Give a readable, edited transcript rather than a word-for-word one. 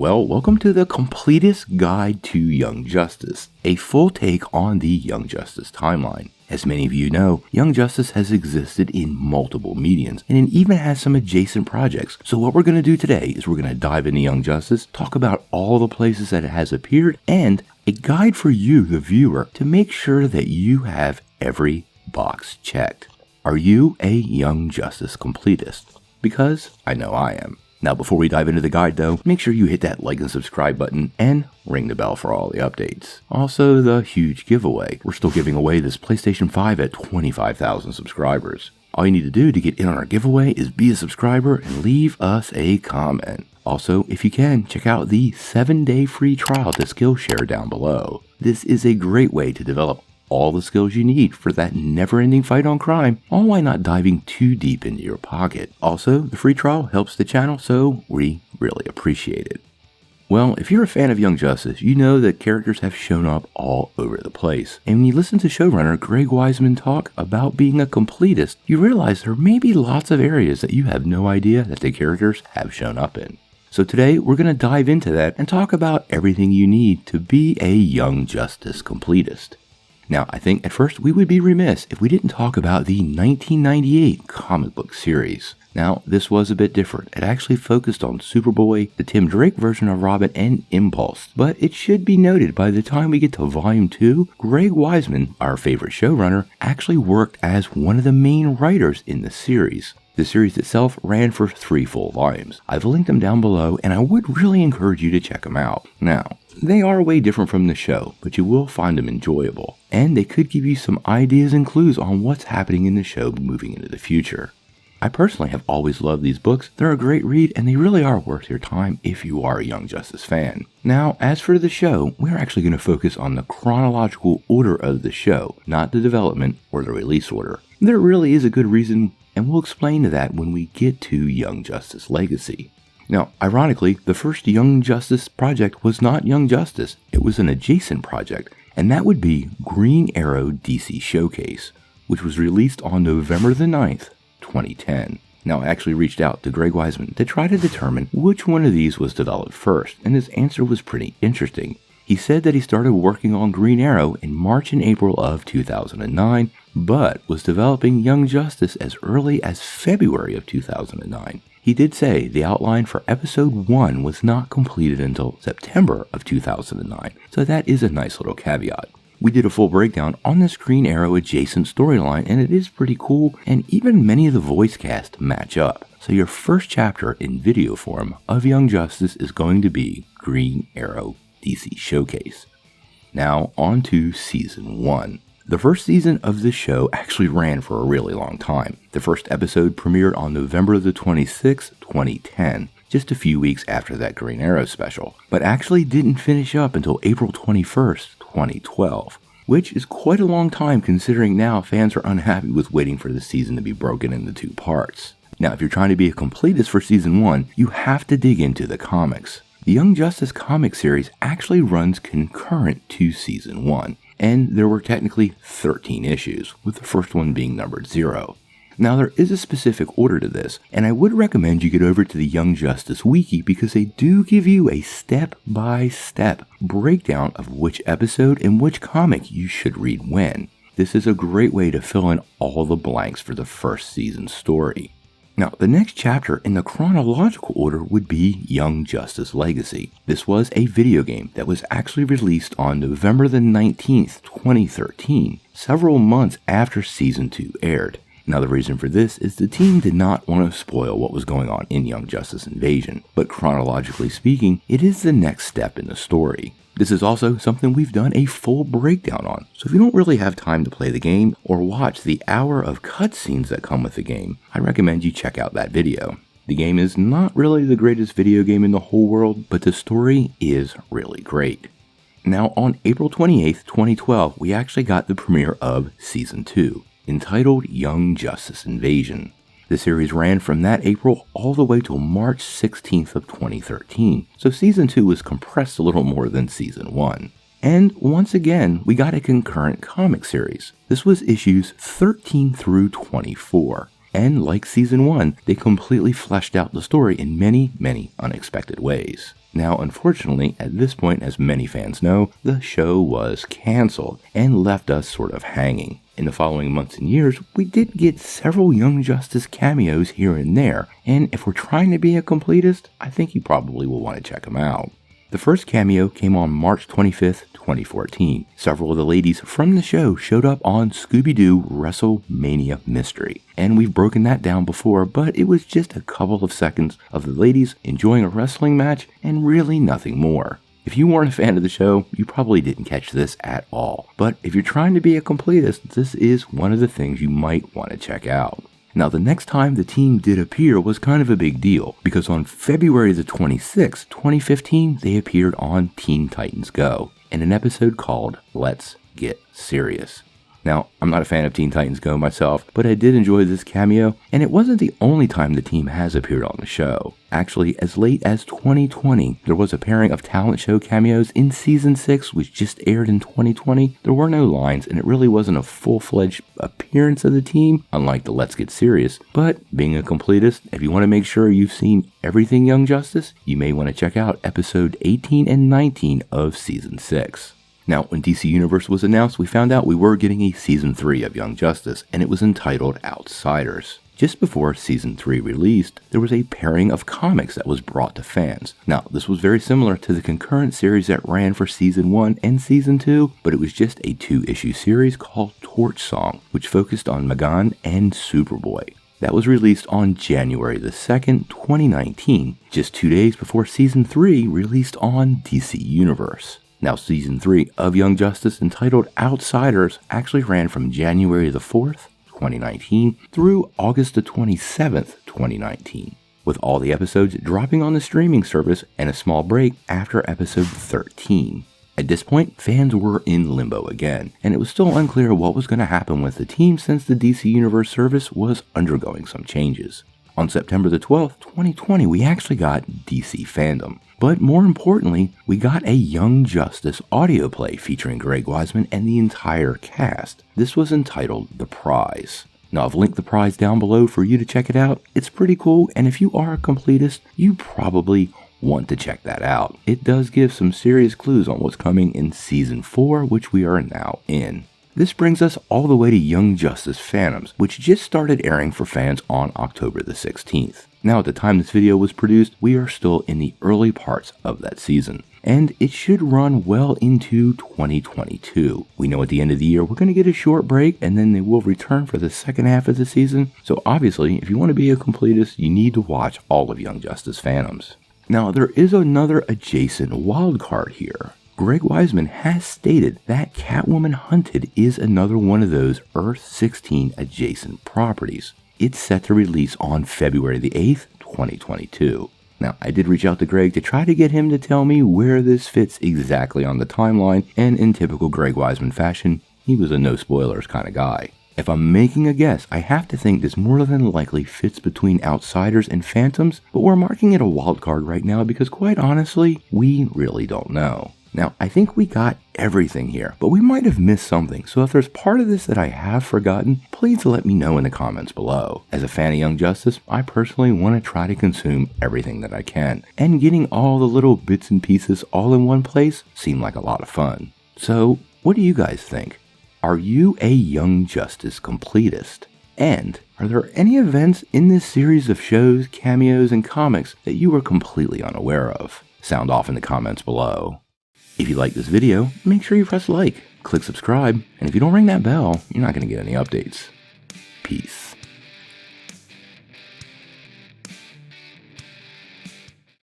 Well, welcome to the Completest Guide to Young Justice, a full take on the Young Justice timeline. As many of you know, Young Justice has existed in multiple mediums, and it even has some adjacent projects. So what we're going to do today is we're going to dive into Young Justice, talk about all the places that it has appeared, and a guide for you, the viewer, to make sure that you have every box checked. Are you a Young Justice completist? Because I know I am. Now, before we dive into the guide though, make sure you hit that like and subscribe button and ring the bell for all the updates. Also, the huge giveaway. We're still giving away this PlayStation 5 at 25,000 subscribers. All you need to do to get in on our giveaway is be a subscriber and leave us a comment. Also, if you can, check out the 7-day free trial to Skillshare down below. This is a great way to develop all the skills you need for that never-ending fight on crime, all while not diving too deep into your pocket. Also, the free trial helps the channel, so we really appreciate it. Well, if you're a fan of Young Justice, you know that characters have shown up all over the place. And when you listen to showrunner Greg Weisman talk about being a completist, you realize there may be lots of areas that you have no idea that the characters have shown up in. So today, we're going to dive into that and talk about everything you need to be a Young Justice completist. Now, I think at first we would be remiss if we didn't talk about the 1998 comic book series. Now, this was a bit different. It actually focused on Superboy, the Tim Drake version of Robin, and Impulse. But it should be noted, by the time we get to Volume 2, Greg Weisman, our favorite showrunner, actually worked as one of the main writers in the series. The series itself ran for 3 full volumes. I've linked them down below, and I would really encourage you to check them out. Now, they are way different from the show, but you will find them enjoyable, and they could give you some ideas and clues on what's happening in the show moving into the future. I personally have always loved these books. They're a great read, and they really are worth your time if you are a Young Justice fan. Now, as for the show, we're actually going to focus on the chronological order of the show, not the development or the release order. There really is a good reason, and we'll explain that when we get to Young Justice Legacy. Now, ironically, the first Young Justice project was not Young Justice, it was an adjacent project, and that would be Green Arrow DC Showcase, which was released on November the 9th, 2010. Now, I actually reached out to Greg Weisman to try to determine which one of these was developed first, and his answer was pretty interesting. He said that he started working on Green Arrow in March and April of 2009, but was developing Young Justice as early as February of 2009. He did say the outline for episode 1 was not completed until September of 2009, so that is a nice little caveat. We did a full breakdown on this Green Arrow adjacent storyline, and it is pretty cool, and even many of the voice cast match up. So your first chapter in video form of Young Justice is going to be Green Arrow DC Showcase. Now on to Season 1. The first season of this show actually ran for a really long time. The first episode premiered on November the 26th, 2010, just a few weeks after that Green Arrow special, but actually didn't finish up until April 21st, 2012, which is quite a long time considering now fans are unhappy with waiting for the season to be broken into 2 parts. Now, if you're trying to be a completist for Season 1, you have to dig into the comics. The Young Justice comic series actually runs concurrent to Season 1, and there were technically 13 issues, with the first one being numbered 0. Now, there is a specific order to this, and I would recommend you get over to the Young Justice Wiki because they do give you a step-by-step breakdown of which episode and which comic you should read when. This is a great way to fill in all the blanks for the first season's story. Now, the next chapter in the chronological order would be Young Justice Legacy. This was a video game that was actually released on November the 19th, 2013, several months after Season 2 aired. Now, the reason for this is the team did not want to spoil what was going on in Young Justice Invasion, but chronologically speaking, it is the next step in the story. This is also something we've done a full breakdown on, so if you don't really have time to play the game or watch the hour of cutscenes that come with the game, I recommend you check out that video. The game is not really the greatest video game in the whole world, but the story is really great. Now, on April 28th, 2012, we actually got the premiere of Season 2, entitled Young Justice Invasion. The series ran from that April all the way till March 16th of 2013, so Season 2 was compressed a little more than Season 1. And once again, we got a concurrent comic series. This was issues 13 through 24. And like Season 1, they completely fleshed out the story in many, many unexpected ways. Now, unfortunately, at this point, as many fans know, the show was cancelled and left us sort of hanging. In the following months and years, we did get several Young Justice cameos here and there, and if we're trying to be a completist, I think you probably will want to check them out. The first cameo came on March 25th, 2014. Several of the ladies from the show showed up on Scooby-Doo WrestleMania Mystery, and we've broken that down before, but it was just a couple of seconds of the ladies enjoying a wrestling match and really nothing more. If you weren't a fan of the show, you probably didn't catch this at all, but if you're trying to be a completist, this is one of the things you might want to check out. Now, the next time the team did appear was kind of a big deal, because on February the 26th, 2015, they appeared on Teen Titans Go in an episode called Let's Get Serious. Now, I'm not a fan of Teen Titans Go myself, but I did enjoy this cameo, and it wasn't the only time the team has appeared on the show. Actually, as late as 2020, there was a pairing of talent show cameos in Season 6, which just aired in 2020. There were no lines, and it really wasn't a full-fledged appearance of the team, unlike the Let's Get Serious. But, being a completist, if you want to make sure you've seen everything Young Justice, you may want to check out episode 18 and 19 of Season 6. Now, when DC Universe was announced, we found out we were getting a Season 3 of Young Justice, and it was entitled Outsiders. Just before Season 3 released, there was a pairing of comics that was brought to fans. Now, this was very similar to the concurrent series that ran for Season 1 and Season 2, but it was just a 2-issue series called Torch Song, which focused on Magan and Superboy. That was released on January the 2nd, 2019, just 2 days before Season 3 released on DC Universe. Now, Season 3 of Young Justice, entitled Outsiders, actually ran from January the 4th, 2019, through August the 27th, 2019, with all the episodes dropping on the streaming service and a small break after episode 13. At this point, fans were in limbo again, and it was still unclear what was going to happen with the team since the DC Universe service was undergoing some changes. On September the 12th, 2020, we actually got DC Fandom. But more importantly, we got a Young Justice audio play featuring Greg Weisman and the entire cast. This was entitled The Prize. Now, I've linked The Prize down below for you to check it out. It's pretty cool, and if you are a completist, you probably want to check that out. It does give some serious clues on what's coming in Season 4, which we are now in. This brings us all the way to Young Justice Phantoms, which just started airing for fans on October the 16th. Now, at the time this video was produced, we are still in the early parts of that season, and it should run well into 2022. We know at the end of the year we're going to get a short break, and then they will return for the second half of the season, so obviously, if you want to be a completist, you need to watch all of Young Justice Phantoms. Now, there is another adjacent wildcard here. Greg Weisman has stated that Catwoman Hunted is another one of those Earth-16 adjacent properties. It's set to release on February the 8th, 2022. Now, I did reach out to Greg to try to get him to tell me where this fits exactly on the timeline, and in typical Greg Weisman fashion, he was a no spoilers kind of guy. If I'm making a guess, I have to think this more than likely fits between Outsiders and Phantoms, but we're marking it a wildcard right now because quite honestly, we really don't know. Now, I think we got everything here, but we might have missed something, so if there's part of this that I have forgotten, please let me know in the comments below. As a fan of Young Justice, I personally want to try to consume everything that I can, and getting all the little bits and pieces all in one place seemed like a lot of fun. So, what do you guys think? Are you a Young Justice completist? And are there any events in this series of shows, cameos, and comics that you were completely unaware of? Sound off in the comments below. If you like this video, make sure you press like, click subscribe, and if you don't ring that bell, you're not going to get any updates. Peace.